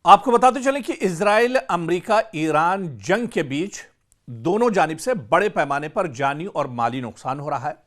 आपको बताते चलें कि इजराइल, अमेरिका, ईरान जंग के बीच दोनों जानिब से बड़े पैमाने पर जानी और माली नुकसान हो रहा है।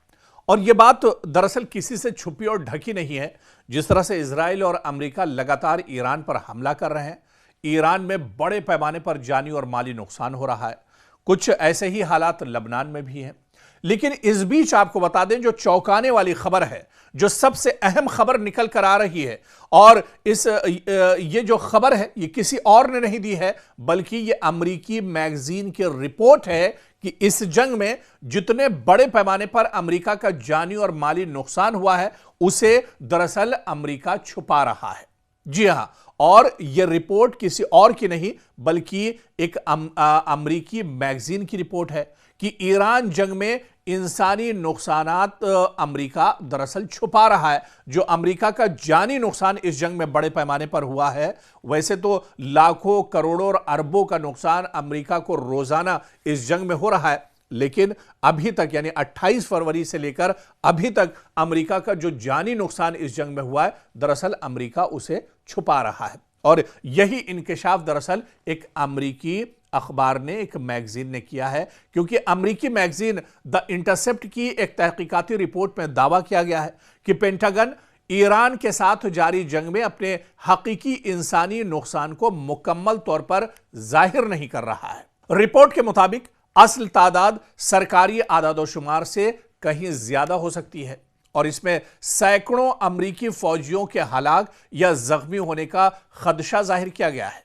और यह बात दरअसल किसी से छुपी और ढकी नहीं है। जिस तरह से इजराइल और अमेरिका लगातार ईरान पर हमला कर रहे हैं, ईरान में बड़े पैमाने पर जानी और माली नुकसान हो रहा है। कुछ ऐसे ही हालात लबनान में भी हैं। लेकिन इस बीच आपको बता दें, जो चौंकाने वाली खबर है, जो सबसे अहम खबर निकल कर आ रही है, और ये जो खबर है ये किसी और ने नहीं दी है, बल्कि ये अमेरिकी मैगजीन की रिपोर्ट है कि इस जंग में जितने बड़े पैमाने पर अमेरिका का जानी और माली नुकसान हुआ है, उसे दरअसल अमेरिका छुपा रहा है। जी हां, और यह रिपोर्ट किसी और की नहीं बल्कि एक अमेरिकी मैगजीन की रिपोर्ट है कि ईरान जंग में इंसानी नुकसानात अमेरिका दरअसल छुपा रहा है। जो अमेरिका का जानी नुकसान इस जंग में बड़े पैमाने पर हुआ है, वैसे तो लाखों, करोड़ों और अरबों का नुकसान अमेरिका को रोजाना इस जंग में हो रहा है, लेकिन अभी तक यानी 28 फरवरी से लेकर अभी तक अमेरिका का जो जानी नुकसान इस जंग में हुआ है, दरअसल अमेरिका उसे छुपा रहा है। और यही इंकशाफ दरअसल एक अमेरिकी अखबार ने, एक मैगजीन ने किया है, क्योंकि अमेरिकी मैगजीन द इंटरसेप्ट की एक तहकीकाती रिपोर्ट में दावा किया गया है कि पेंटागन ईरान के साथ जारी जंग में अपने हकीकी इंसानी नुकसान को मुकम्मल तौर पर जाहिर नहीं कर रहा है। रिपोर्ट के मुताबिक असल तादाद सरकारी आदादोशुमार से कहीं ज्यादा हो सकती है और इसमें सैकड़ों अमेरिकी फौजियों के हलाक या जख्मी होने का खदशा जाहिर किया गया है।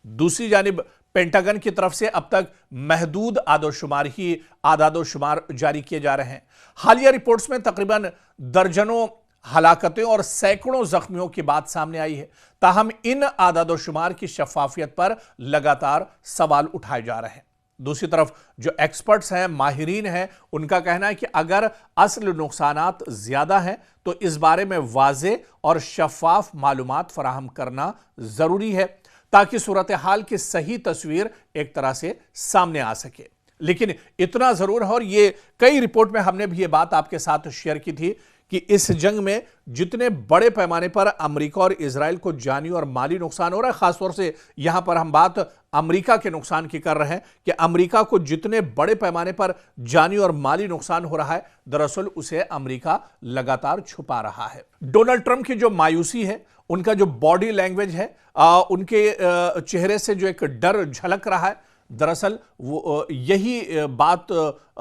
दूसरी जानिब पेंटागन की तरफ से अब तक महदूद आदादोशुमार जारी किए जा रहे हैं। हालिया रिपोर्ट्स में तकरीबन दर्जनों हलाकतें और सैकड़ों जख्मियों की बात सामने आई है। ताहम इन आदादोशुमार की शफाफियत पर लगातार सवाल उठाए जा रहे हैं। दूसरी तरफ जो एक्सपर्ट्स हैं, माहिरीन हैं, उनका कहना है कि अगर असल नुकसानात ज्यादा हैं तो इस बारे में वाज़े और शफाफ मालूमात फराहम करना जरूरी है ताकि सूरत हाल की सही तस्वीर एक तरह से सामने आ सके। लेकिन इतना जरूर है, और ये कई रिपोर्ट में हमने भी ये बात आपके साथ शेयर की थी कि इस जंग में जितने बड़े पैमाने पर अमेरिका और इजराइल को जानी और माली नुकसान हो रहा है, खासतौर से यहां पर हम बात अमेरिका के नुकसान की कर रहे हैं कि अमेरिका को जितने बड़े पैमाने पर जानी और माली नुकसान हो रहा है, दरअसल उसे अमेरिका लगातार छुपा रहा है। डोनाल्ड ट्रंप की जो मायूसी है, उनका जो बॉडी लैंग्वेज है, उनके चेहरे से जो एक डर झलक रहा है, दरअसल वो यही बात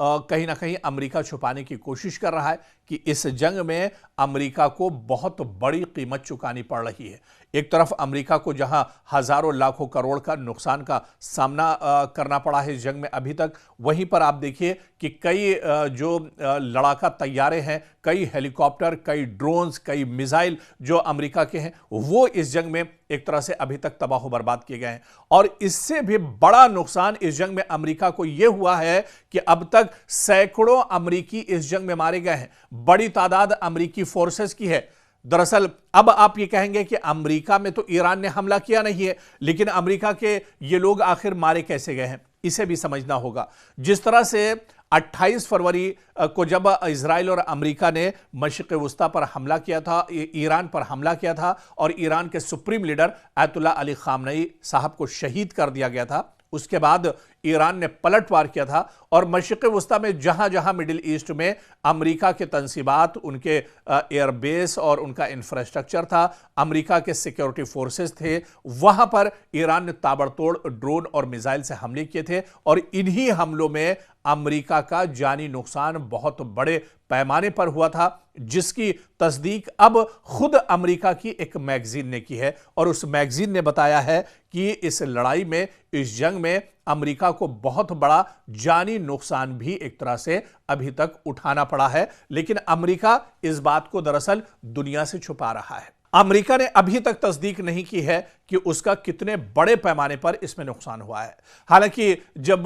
कहीं ना कहीं अमेरिका छुपाने की कोशिश कर रहा है कि इस जंग में अमेरिका को बहुत बड़ी कीमत चुकानी पड़ रही है। एक तरफ अमेरिका को जहां हजारों लाखों करोड़ का नुकसान का सामना करना पड़ा है इस जंग में अभी तक, वहीं पर आप देखिए कि कई जो लड़ाका तैयारे हैं, कई हेलीकॉप्टर, कई ड्रोन्स, कई मिसाइल जो अमेरिका के हैं, वो इस जंग में एक तरह से अभी तक तबाह बर्बाद किए गए हैं। और इससे भी बड़ा नुकसान इस जंग में अमेरिका को यह हुआ है कि अब तक सैकड़ों अमेरिकी इस जंग में मारे गए हैं। बड़ी तादाद अमेरिकी फोर्सेस की है। दरअसल अब आप ये कहेंगे कि अमेरिका में तो ईरान ने हमला किया नहीं है, लेकिन अमेरिका के ये लोग आखिर मारे कैसे गए हैं, इसे भी समझना होगा। जिस तरह से 28 फरवरी को जब इजराइल और अमेरिका ने मशरिक़ वस्ता पर हमला किया था, ईरान पर हमला किया था, और ईरान के supreme leader Ayatollah Ali Khamenei साहब को शहीद कर दिया गया था, उसके बाद ईरान ने पलटवार किया था और मशरिक़ वस्ता में जहां जहां मिडिल ईस्ट में अमेरिका के तंसीबात, उनके एयरबेस और उनका इंफ्रास्ट्रक्चर था, अमेरिका के सिक्योरिटी फोर्सेस थे, वहां पर ईरान ने ताबड़तोड़ ड्रोन और मिसाइल से हमले किए थे। और इन्हीं हमलों में अमेरिका का जानी नुकसान बहुत बड़े पैमाने पर हुआ था, जिसकी तस्दीक अब खुद अमेरिका की एक मैगजीन ने की है। और उस मैगजीन ने बताया है कि इस लड़ाई में, इस जंग में अमेरिका को बहुत बड़ा जानी नुकसान भी एक तरह से अभी तक उठाना पड़ा है, लेकिन अमेरिका इस बात को दरअसल दुनिया से छुपा रहा है। अमेरिका ने अभी तक तस्दीक नहीं की है कि उसका कितने बड़े पैमाने पर इसमें नुकसान हुआ है। हालांकि जब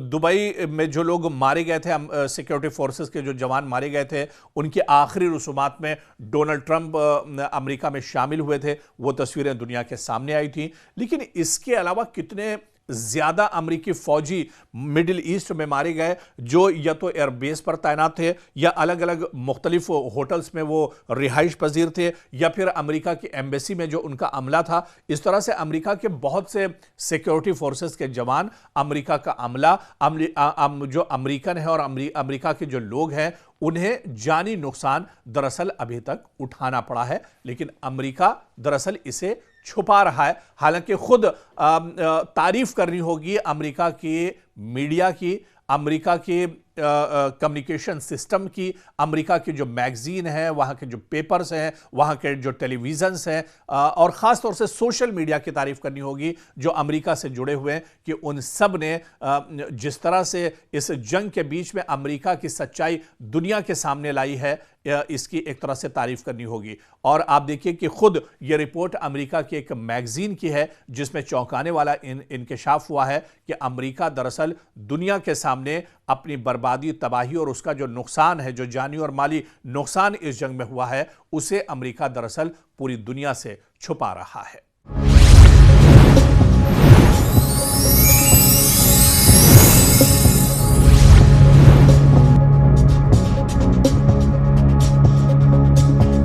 दुबई में जो लोग मारे गए थे, सिक्योरिटी फोर्सेस के जो जवान मारे गए थे, उनके आखिरी रसूमात में डोनाल्ड ट्रंप अमेरिका में शामिल हुए थे, वो तस्वीरें दुनिया के सामने आई थी। लेकिन इसके अलावा कितने ज्यादा अमेरिकी फौजी मिडिल ईस्ट में मारे गए, जो या तो एयरबेस पर तैनात थे या अलग अलग मुख्तलिफ होटल्स में वो रिहाइश पजीर थे या फिर अमेरिका की एम्बेसी में जो उनका अमला था। इस तरह से अमेरिका के बहुत से सिक्योरिटी फोर्सेस के जवान, अमेरिका का अमला, जो अमेरिकन है और अमेरिका के जो लोग हैं, उन्हें जानी नुकसान दरअसल अभी तक उठाना पड़ा है। लेकिन अमेरिका दरअसल इसे छुपा रहा है। हालांकि खुद तारीफ करनी होगी अमेरिका के मीडिया की, अमेरिका के कम्युनिकेशन सिस्टम की, अमेरिका की जो मैगजीन है, वहाँ के जो पेपर्स हैं, वहाँ के जो टेलीविजन्स हैं, और ख़ास तौर से सोशल मीडिया की तारीफ करनी होगी जो अमेरिका से जुड़े हुए हैं, कि उन सब ने जिस तरह से इस जंग के बीच में अमेरिका की सच्चाई दुनिया के सामने लाई है, इसकी एक तरह से तारीफ करनी होगी। और आप देखिए कि खुद ये रिपोर्ट अमेरिका की एक मैगजीन की है जिसमें चौंकाने वाला इंकशाफ हुआ है कि अमेरिका दरअसल दुनिया के सामने अपनी बर्बादी, तबाही और उसका जो नुकसान है, जो जानी और माली नुकसान इस जंग में हुआ है, उसे अमेरिका दरअसल पूरी दुनिया से छुपा रहा है।